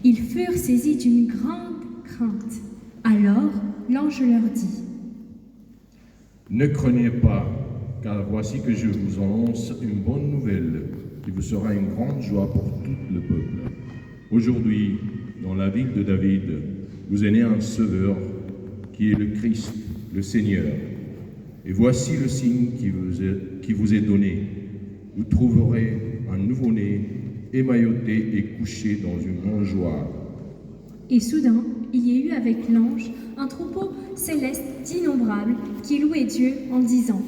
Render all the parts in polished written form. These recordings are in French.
Ils furent saisis d'une grande crainte. Alors l'ange leur dit: Ne craignez pas, car voici que je vous annonce une bonne nouvelle, qui vous sera une grande joie pour tout le peuple. Aujourd'hui, dans la ville de David, vous est né un Sauveur, qui est le Christ, le Seigneur. Et voici le signe qui vous est donné. Vous trouverez un nouveau-né, émailloté et couché dans une mangeoire. Et soudain, il y eut avec l'ange un troupeau céleste d'innombrables qui louait Dieu en disant: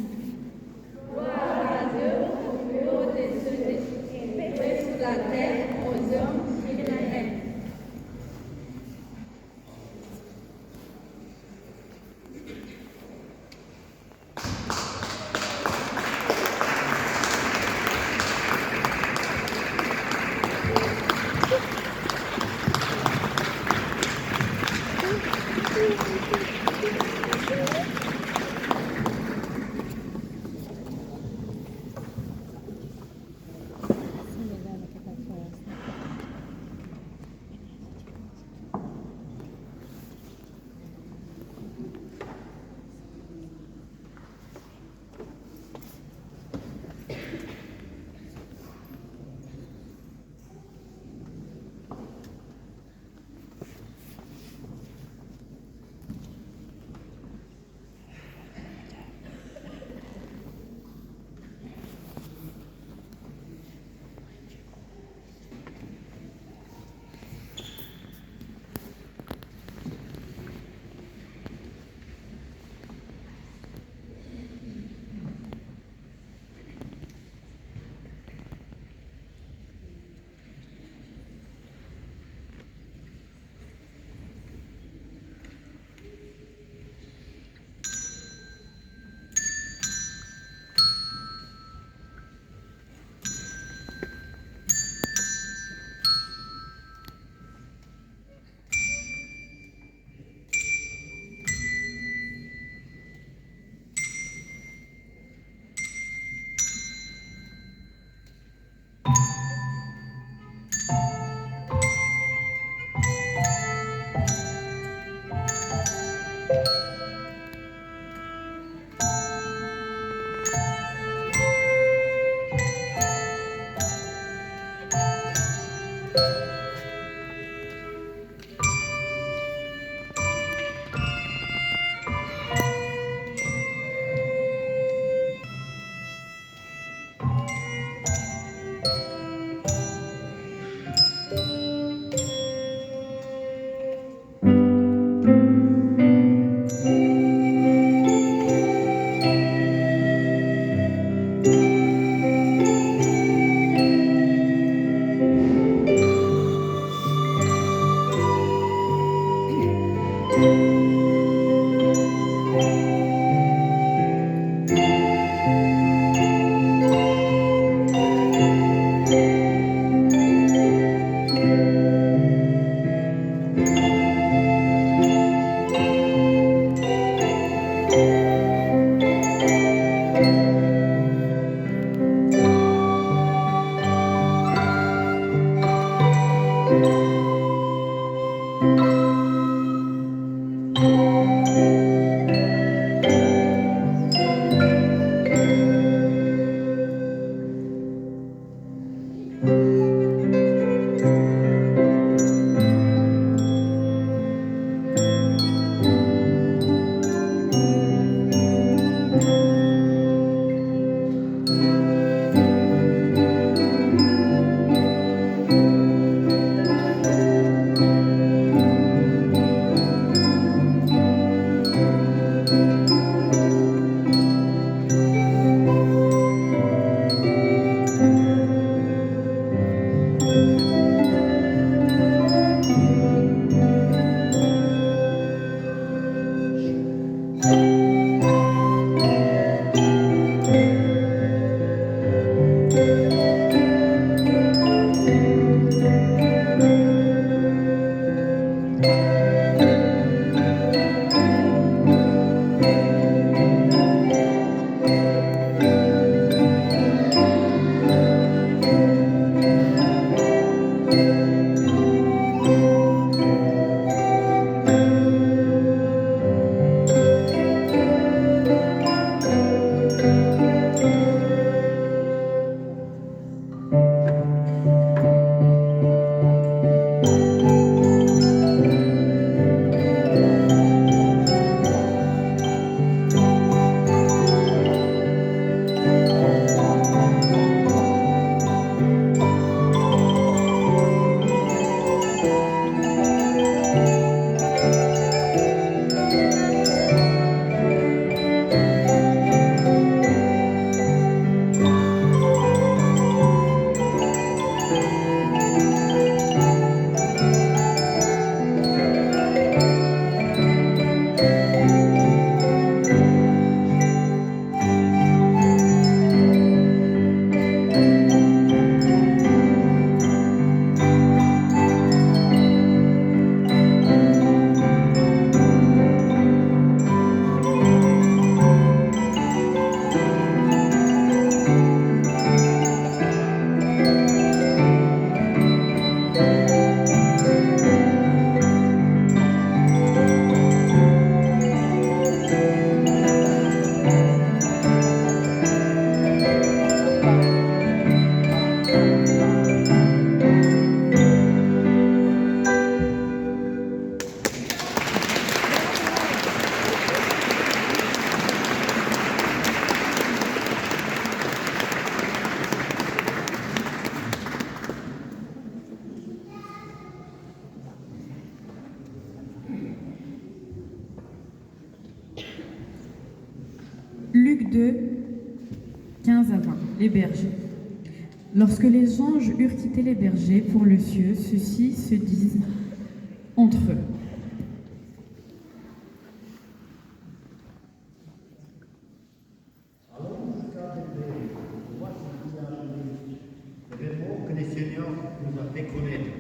Gloire à Dieu au plus haut des cieux et paix sur la terre aux hommes qui l'aiment. de 15 à 20, les bergers. Lorsque les anges eurent quitté les bergers pour le ciel, ceux-ci se disent entre eux. Allons jusqu'à Bethléem, voici qui a donné l'événement que le Seigneur nous a fait connaître.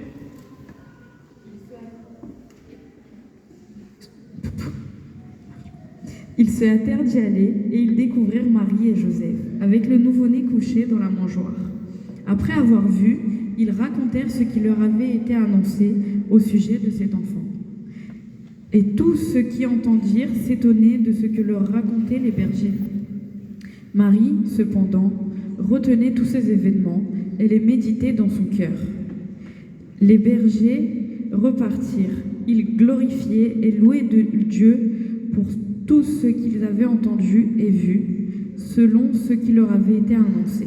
Ils se hâtèrent d'y aller et ils découvrirent Marie et Joseph, avec le nouveau-né couché dans la mangeoire. Après avoir vu, ils racontèrent ce qui leur avait été annoncé au sujet de cet enfant. Et tous ceux qui entendirent s'étonnaient de ce que leur racontaient les bergers. Marie, cependant, retenait tous ces événements et les méditait dans son cœur. Les bergers repartirent, ils glorifiaient et louaient Dieu pour tout ce qu'ils avaient entendu et vu, selon ce qui leur avait été annoncé.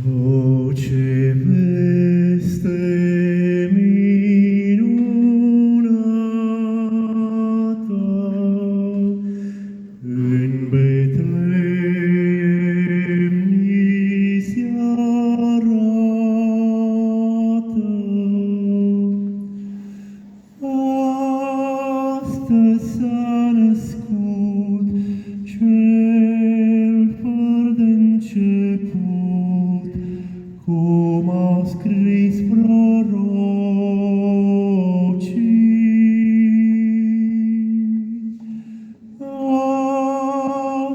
Voce veste minunata, in Bethlehem nisi arată. Astăzi s-a născut cel fără de început, cum au scris prorocii.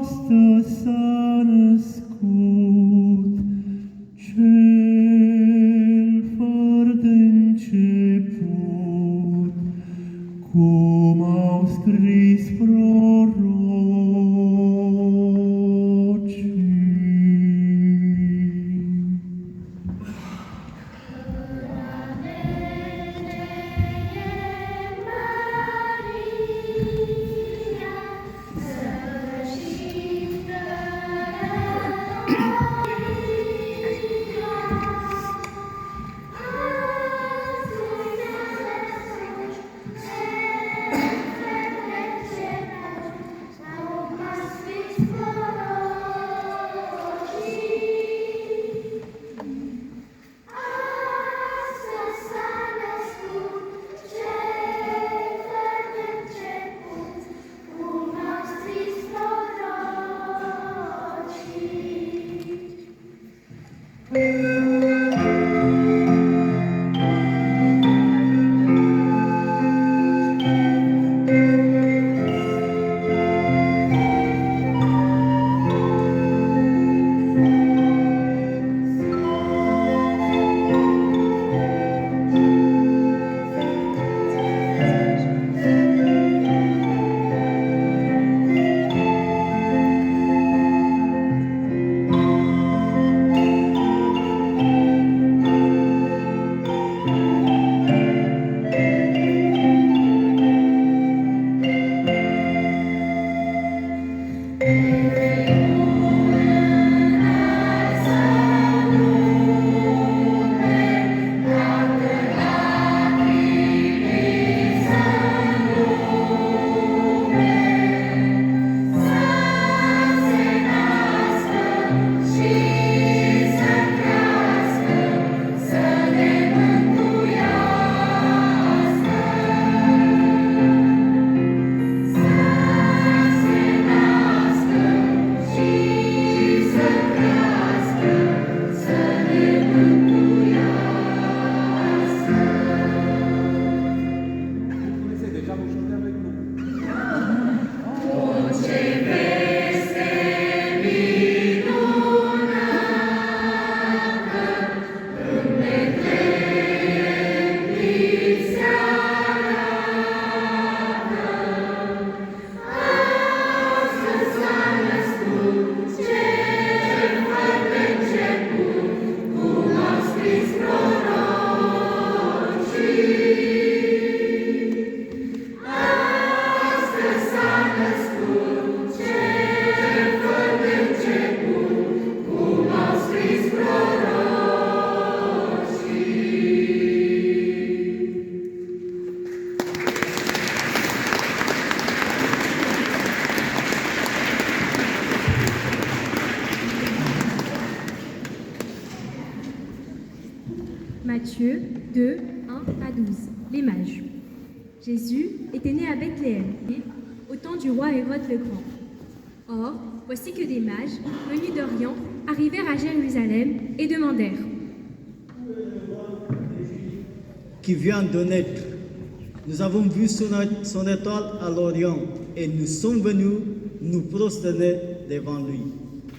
Astăzi s-a născut cel fără de început, cum au scris prorocii. Matthieu 2, 1 à 12. Les mages. Jésus était né à Bethléem, au temps du roi Hérode le Grand. Or, voici que des mages, venus d'Orient, arrivèrent à Jérusalem et demandèrent qui vient de naître. Nous avons vu son étoile à l'Orient et nous sommes venus nous prosterner devant lui.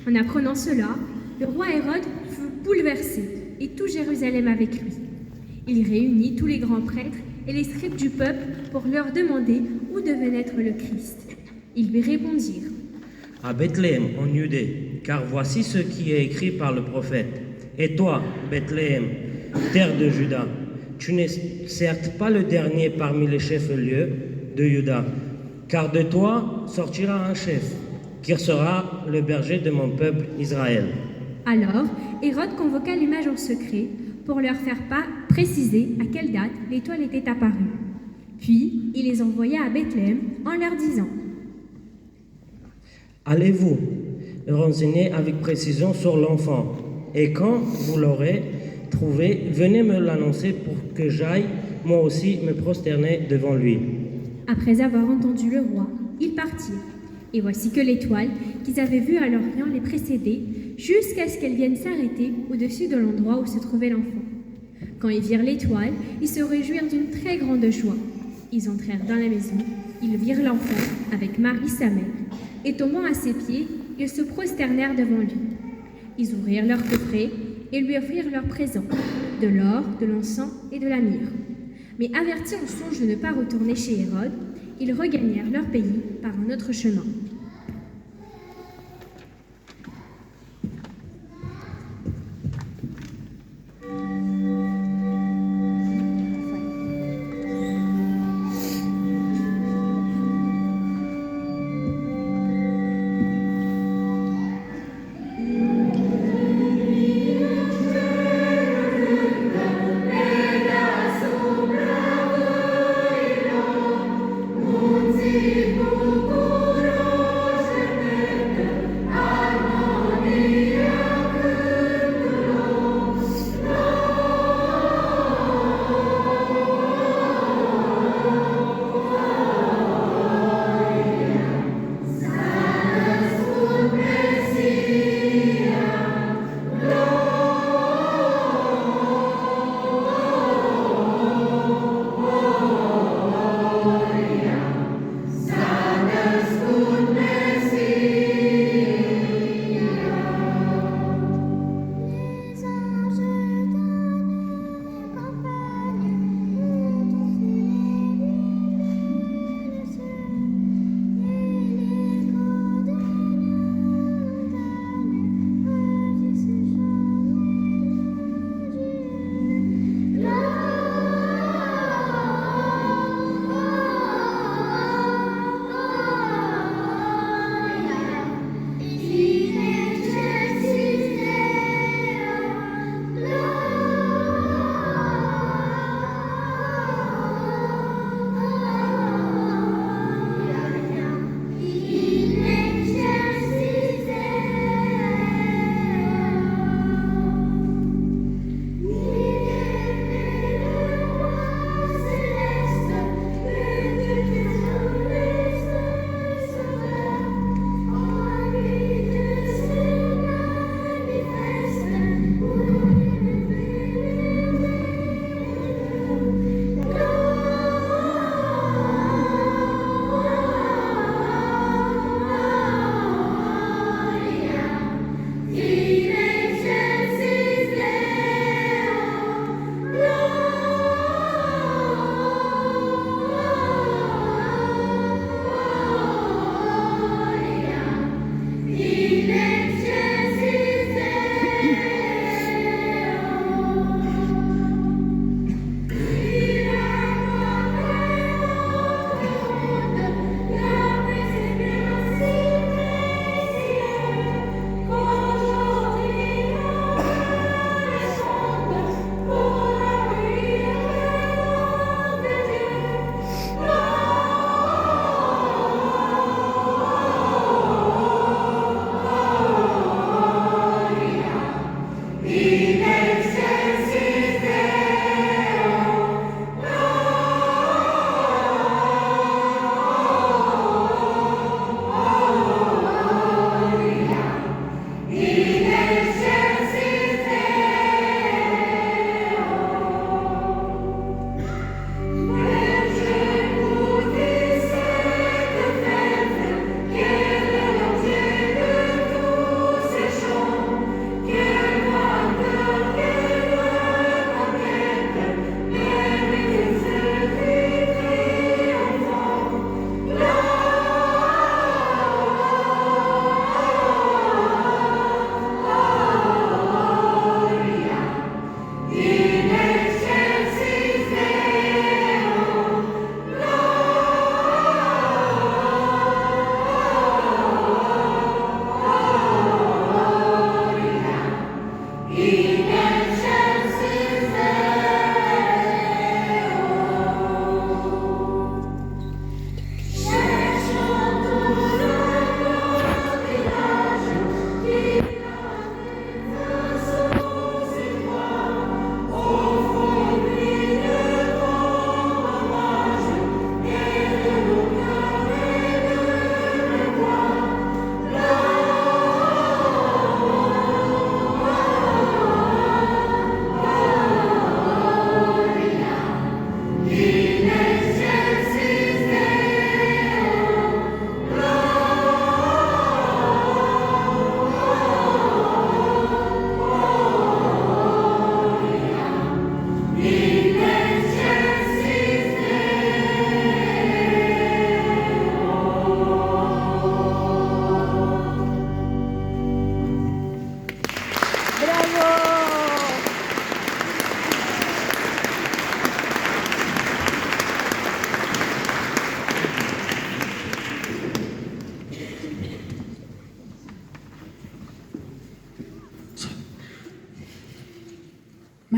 En apprenant cela, le roi Hérode fut bouleversé et tout Jérusalem avec lui. Il réunit tous les grands prêtres et les scribes du peuple pour leur demander où devait naître le Christ. Ils lui répondirent à Bethléem en Judée, car voici ce qui est écrit par le prophète. Et toi, Bethléem, terre de Juda, tu n'es certes pas le dernier parmi les chefs-lieux de Juda, car de toi sortira un chef, qui sera le berger de mon peuple Israël. Alors, Hérode convoqua les mages en secret pour leur faire préciser à quelle date l'étoile était apparue. Puis, il les envoya à Bethléem en leur disant « Allez-vous renseigner avec précision sur l'enfant, et quand vous l'aurez trouvé, venez me l'annoncer pour que j'aille moi aussi me prosterner devant lui. » Après avoir entendu le roi, ils partirent. Et voici que l'étoile qu'ils avaient vue à l'Orient les précédait, jusqu'à ce qu'elle vienne s'arrêter au-dessus de l'endroit où se trouvait l'enfant. Quand ils virent l'étoile, ils se réjouirent d'une très grande joie. Ils entrèrent dans la maison, ils virent l'enfant avec Marie sa mère, et tombant à ses pieds, ils se prosternèrent devant lui. Ils ouvrirent leur coffret et lui offrirent leurs présents, de l'or, de l'encens et de la myrrhe. Mais avertis en songe de ne pas retourner chez Hérode, ils regagnèrent leur pays par un autre chemin. Musik,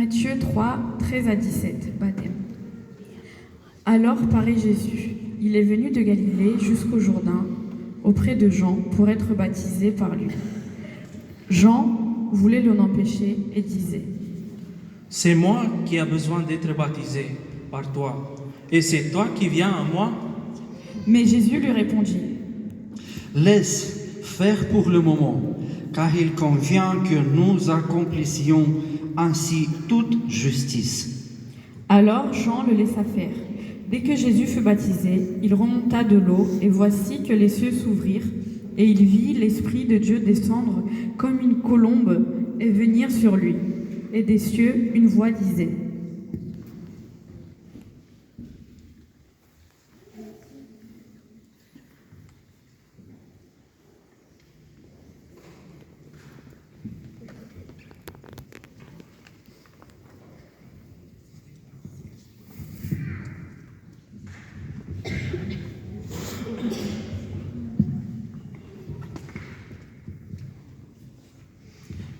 Matthieu 3, 13 à 17, baptême. Alors paraît Jésus. Il est venu de Galilée jusqu'au Jourdain, auprès de Jean, pour être baptisé par lui. Jean voulait l'en empêcher et disait: C'est moi qui ai besoin d'être baptisé par toi, et c'est toi qui viens à moi? Mais Jésus lui répondit: Laisse faire pour le moment, car il convient que nous accomplissions ainsi toute justice. Alors Jean le laissa faire. Dès que Jésus fut baptisé, il remonta de l'eau, et voici que les cieux s'ouvrirent, et il vit l'Esprit de Dieu descendre comme une colombe et venir sur lui. Et des cieux, une voix disait: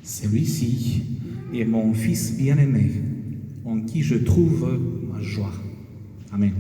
Celui-ci est mon Fils bien-aimé, en qui je trouve ma joie. Amen.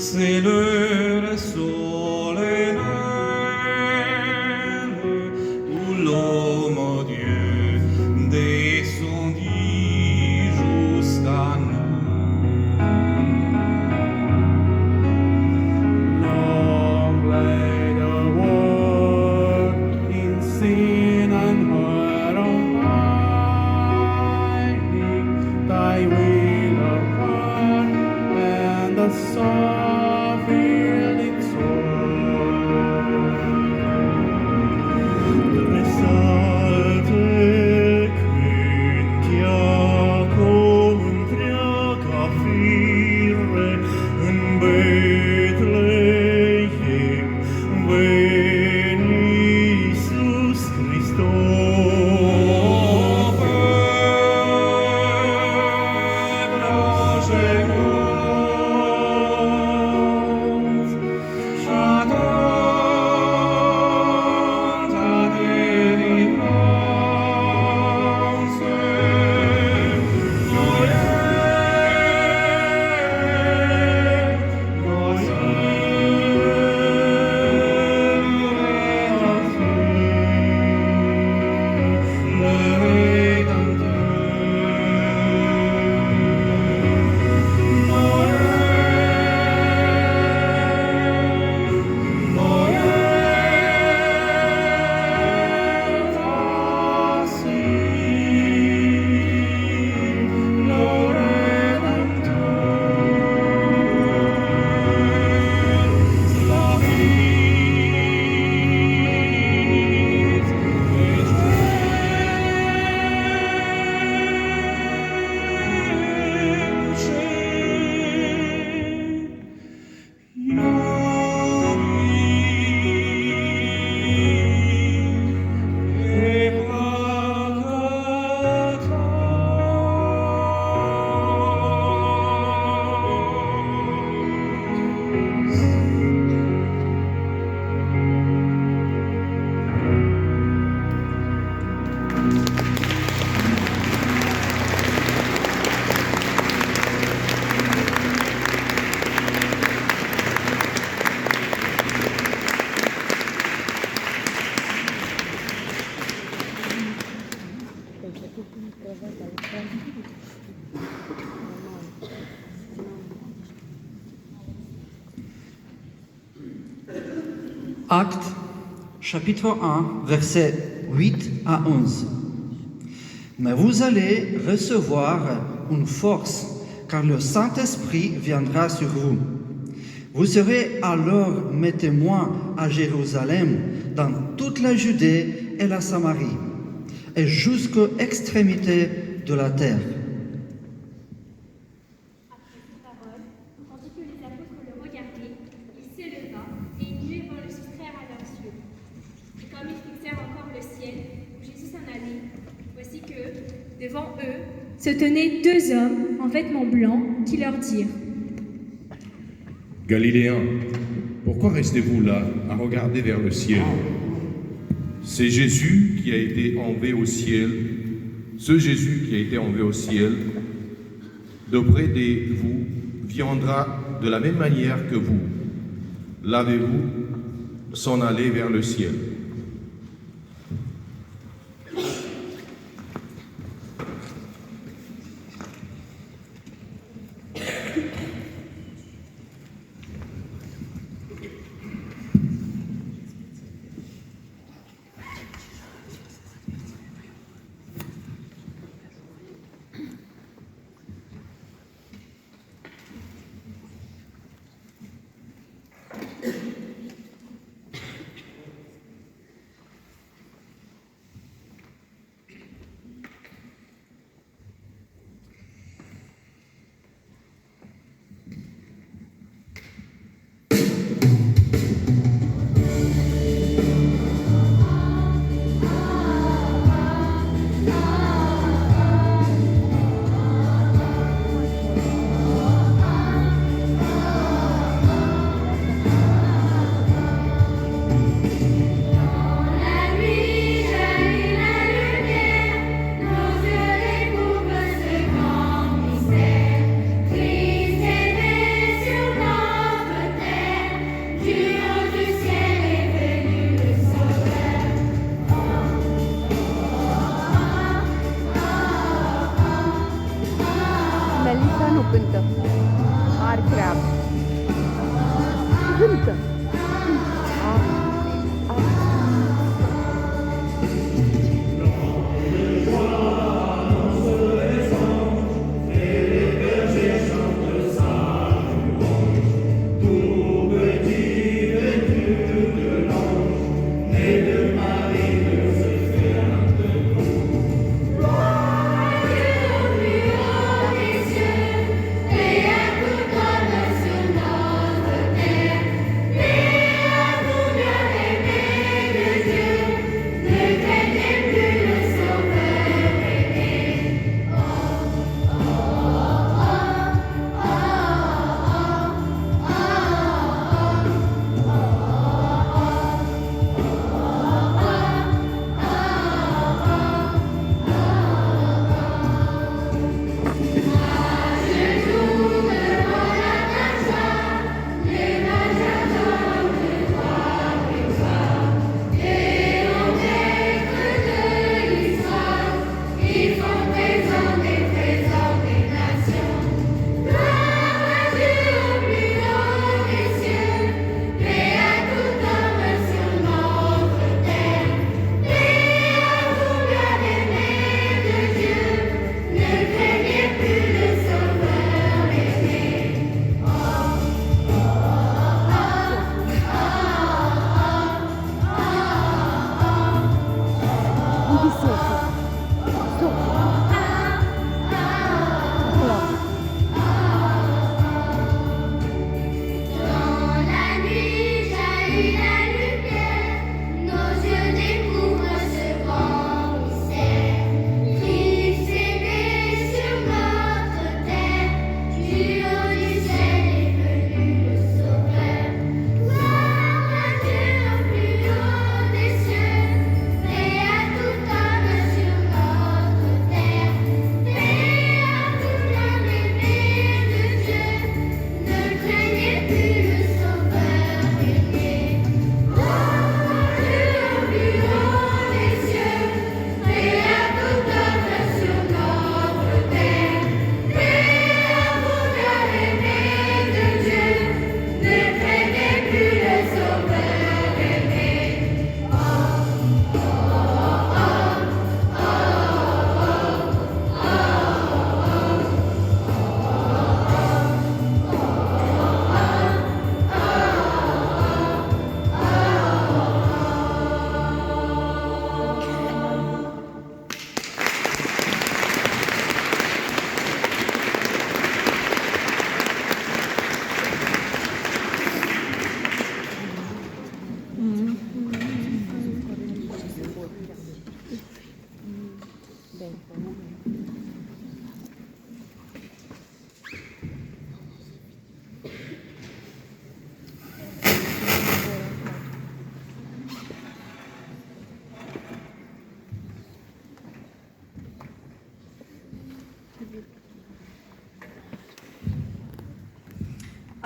c'est l'heure solennelle où l'homme Dieu descendit jusqu'à nous. Long lay the world in sin and hurt on high, thy will upon and the soul filled its soul. Resalte Quintia cum întreaga fire în Betlehem, veni Iisus Hristos. Actes, chapitre 1, versets 8 à 11. Mais vous allez recevoir une force, car le Saint-Esprit viendra sur vous. Vous serez alors mes témoins à Jérusalem, dans toute la Judée et la Samarie, et jusqu'aux extrémités de la terre. Après ces paroles, tandis que les apôtres le regardaient, il s'éleva et une nuée vint le soustraire à leurs yeux. Et comme ils fixèrent encore le ciel, où Jésus s'en allait, voici que, devant eux, se tenaient deux hommes en vêtements blancs qui leur dirent: Galiléens, pourquoi restez-vous là à regarder vers le ciel? C'est Jésus qui a été enlevé au ciel, ce Jésus qui a été enlevé au ciel, d'auprès de vous, viendra de la même manière que vous. L'avez-vous s'en aller vers le ciel?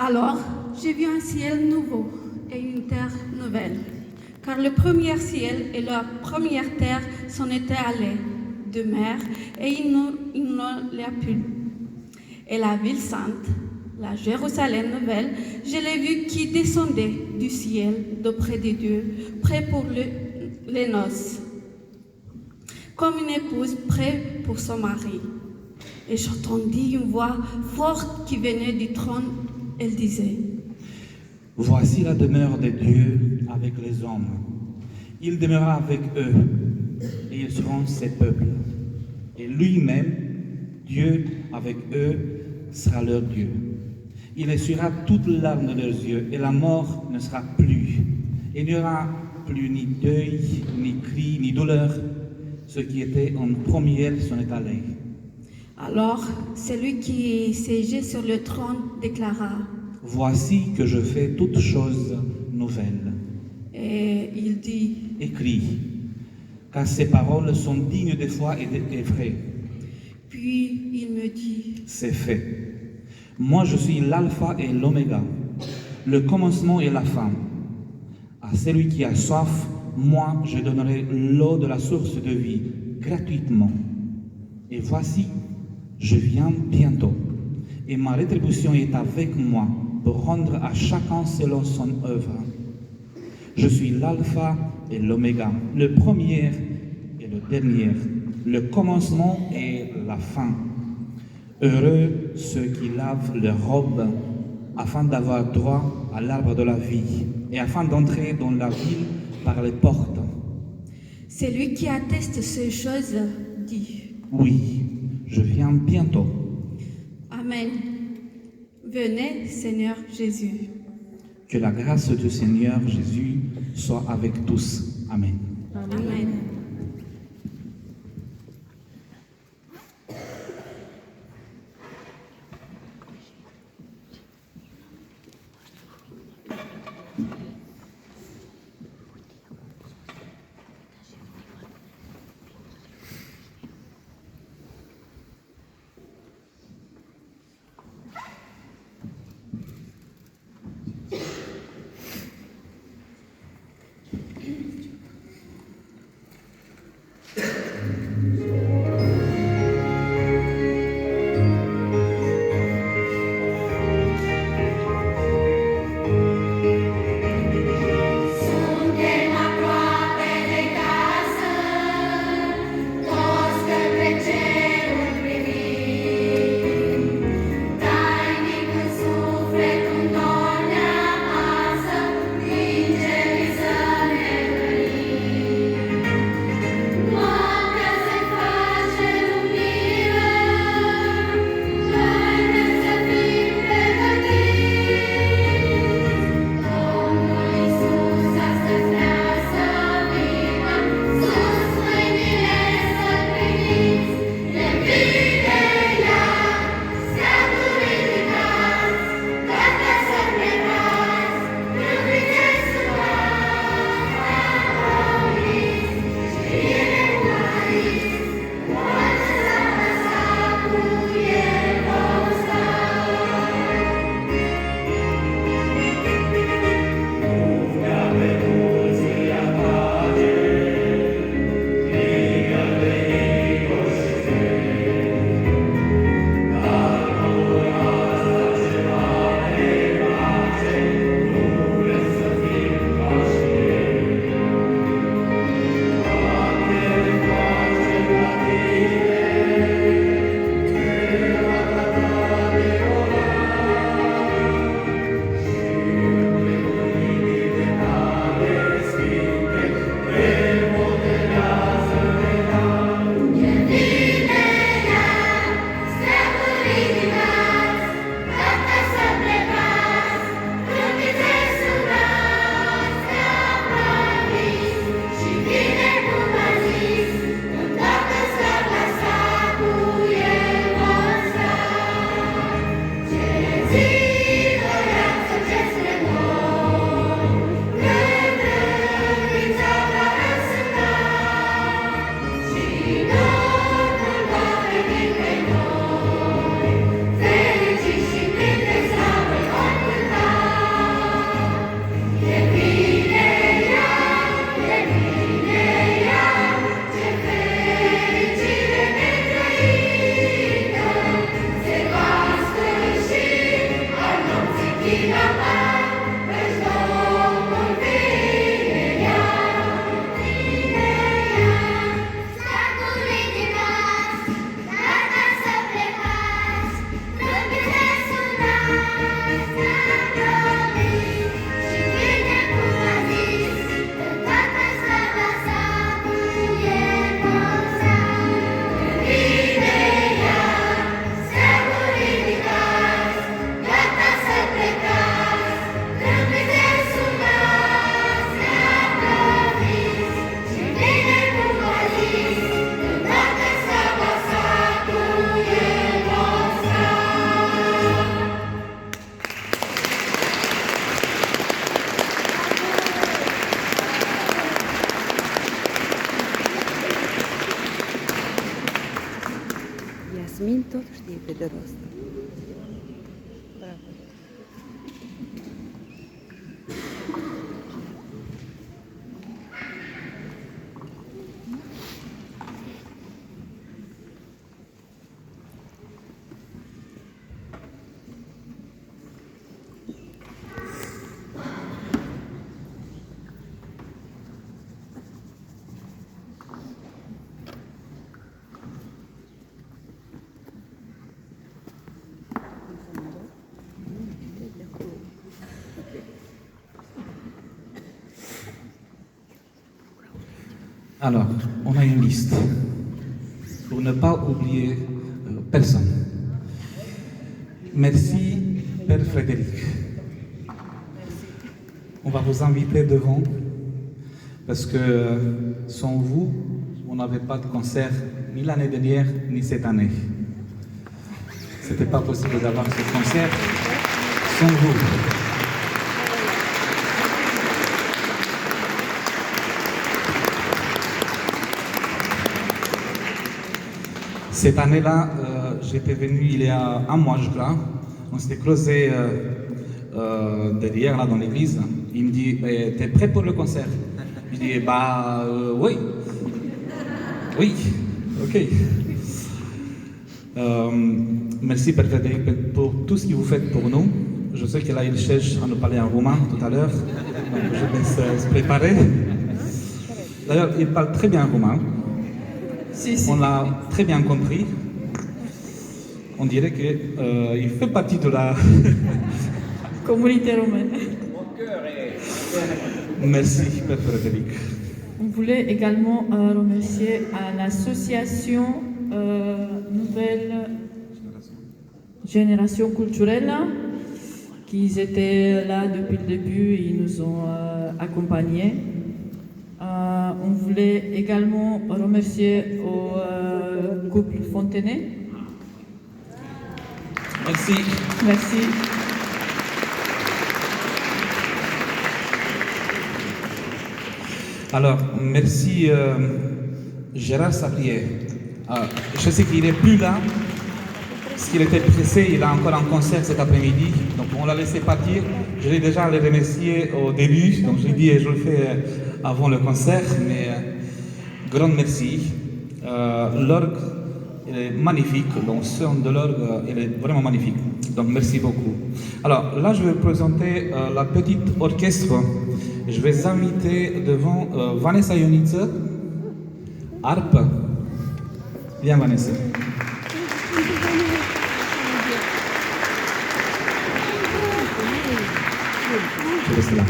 Alors, j'ai vu un ciel nouveau et une terre nouvelle, car le premier ciel et la première terre s'en étaient allés de mer et il ne l'a plus. Et la ville sainte, la Jérusalem nouvelle, je l'ai vue qui descendait du ciel d'auprès de Dieu, prêt pour les noces, comme une épouse prête pour son mari. Et j'entendis une voix forte qui venait du trône. Elle disait: Voici la demeure de Dieu avec les hommes. Il demeurera avec eux, et ils seront ses peuples. Et lui-même, Dieu avec eux, sera leur Dieu. Il essuiera toutes larmes de leurs yeux, et la mort ne sera plus. Il n'y aura plus ni deuil, ni cri, ni douleur. Ce qui était en premier s'en est allé. Alors, celui qui siégeait sur le trône déclara: Voici que je fais toutes choses nouvelles. Et il dit: Écris, car ces paroles sont dignes de foi et vraies. Puis il me dit: C'est fait. Moi je suis l'alpha et l'oméga, le commencement et la fin. À celui qui a soif, moi je donnerai l'eau de la source de vie gratuitement. Et voici, je viens bientôt, et ma rétribution est avec moi pour rendre à chacun selon son œuvre. Je suis l'alpha et l'oméga, le premier et le dernier, le commencement et la fin. Heureux ceux qui lavent leurs robes afin d'avoir droit à l'arbre de la vie et afin d'entrer dans la ville par les portes. Celui qui atteste ces choses dit: Oui, je viens bientôt. Amen. Venez, Seigneur Jésus. Que la grâce du Seigneur Jésus soit avec tous. Amen. Amen. Jasmin tot știe pe de rost. Bravo. Alors, on a une liste pour ne pas oublier personne. Merci, Père Frédéric. On va vous inviter devant parce que sans vous, on n'avait pas de concert ni l'année dernière ni cette année. C'était pas possible d'avoir ce concert sans vous. Cette année-là, j'étais venu il y a un mois, je crois. On s'était creusé derrière, là, dans l'église. Il me dit, t'es prêt pour le concert? Je dis, oui. Oui, ok. Merci, Père Frédéric, pour tout ce que vous faites pour nous. Je sais que là, il cherche à nous parler en roumain tout à l'heure. Donc, je laisse se préparer. D'ailleurs, il parle très bien roumain. Si. On l'a très bien compris. On dirait qu'il fait partie de la communauté romaine. Merci, Père Frédéric. On voulait également remercier à l'association Nouvelle Génération Culturelle qui étaient là depuis le début et ils nous ont accompagnés. On voulait également remercier au couple Fontenay. Merci. Merci. Alors, merci Gérard Sablier. Je sais qu'il n'est plus là, parce qu'il était pressé, il a encore un concert cet après-midi, donc on l'a laissé partir. Je l'ai déjà les remercié au début, donc je lui ai dit je le fais avant le concert, mais grand merci. L'orgue, il est magnifique, le son de l'orgue, il est vraiment magnifique, donc merci beaucoup. Alors là, je vais présenter la petite orchestre. Je vais inviter devant Vanessa Ioniță, harpe. Viens Vanessa. Je reste là.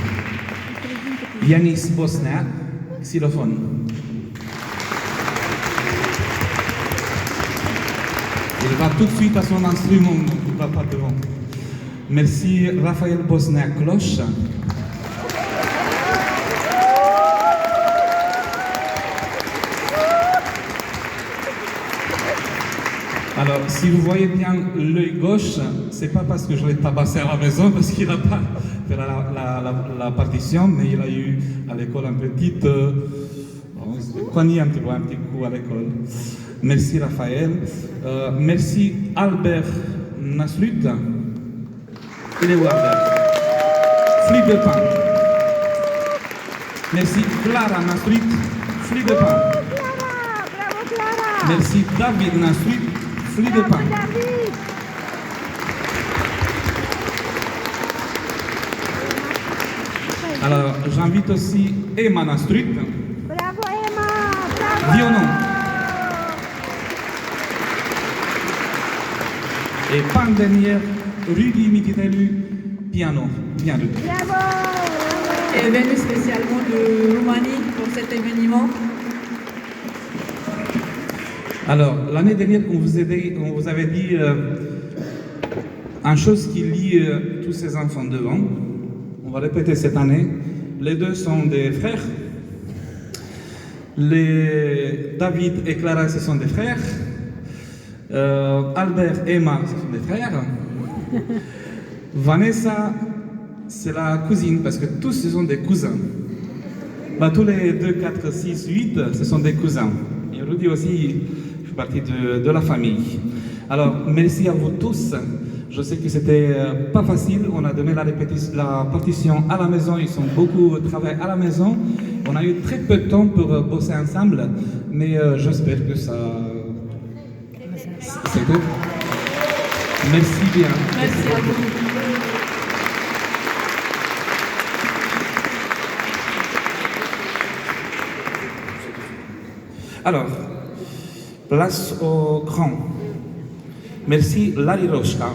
Yanis Bosnea, xylophone. Il va tout de suite à son instrument, il ne va pas devant. Merci Raphaël Bosnea, cloche. Alors, si vous voyez bien l'œil gauche, c'est pas parce que je l'ai tabassé à la maison, parce qu'il n'a pas fait la partition, mais il a eu à l'école un petit cogné un petit coup à l'école. Merci Raphaël. Merci Albert Nasrut. Il est où Albert? Flûte de pain. Merci Clara Nasrut. Flûte de pain. Merci David Nasrut. Flûte de pain. Alors, j'invite aussi Emma Nastrut. Bravo Emma! Violon. Et pan dernière, Rudy Mititelu, piano. Bien Rudy. Bravo! Et venu spécialement de Roumanie pour cet événement. Alors, l'année dernière, on vous avait dit une chose qui lie tous ces enfants devant. On va répéter cette année. Les deux sont des frères. David et Clara, ce sont des frères. Albert et Emma, ce sont des frères. Vanessa, c'est la cousine, parce que tous, ce sont des cousins. Tous les 2, 4, 6, 8, ce sont des cousins. Et Rudy aussi fait partie de la famille. Alors, merci à vous tous. Je sais que c'était pas facile. On a donné la partition à la maison. Ils ont beaucoup travaillé à la maison. On a eu très peu de temps pour bosser ensemble. Mais j'espère que ça... C'est tout. Merci bien. Merci à vous. Alors, place au grand. Merci Larry Rochka,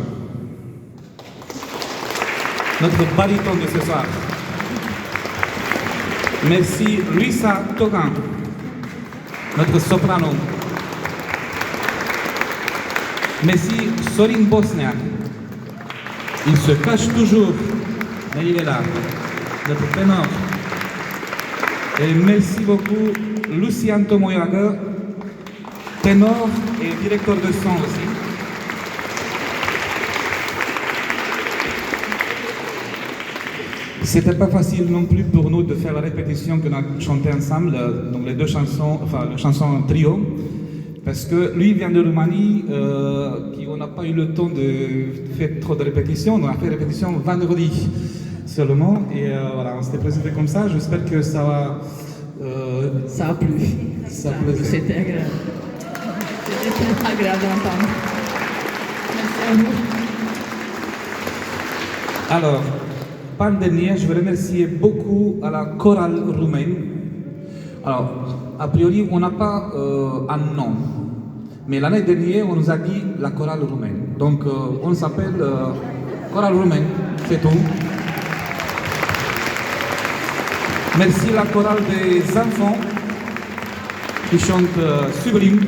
notre baryton de ce soir. Merci Luisa Togan. notre soprano. Merci Sorin Bosniak. Il se cache toujours, mais il est là, notre ténor. Et merci beaucoup Lucian Tomoyaga, ténor et directeur de son aussi. C'était pas facile non plus pour nous de faire la répétition qu'on a chanté ensemble, donc les deux chansons, enfin la chanson trio, parce que lui vient de Roumanie, on n'a pas eu le temps de faire trop de répétitions, on a fait répétition vendredi seulement, et voilà, on s'était présenté comme ça, j'espère que ça va... Ça a plu. Ça a plu. C'était agréable. C'était très agréable d'entendre. Merci à vous. Alors, par dernier, je veux remercier beaucoup à la chorale roumaine. Alors, a priori, on n'a pas un nom, mais l'année dernière, on nous a dit la chorale roumaine. Donc, on s'appelle chorale roumaine, c'est tout. Merci la chorale des enfants qui chante Sublime.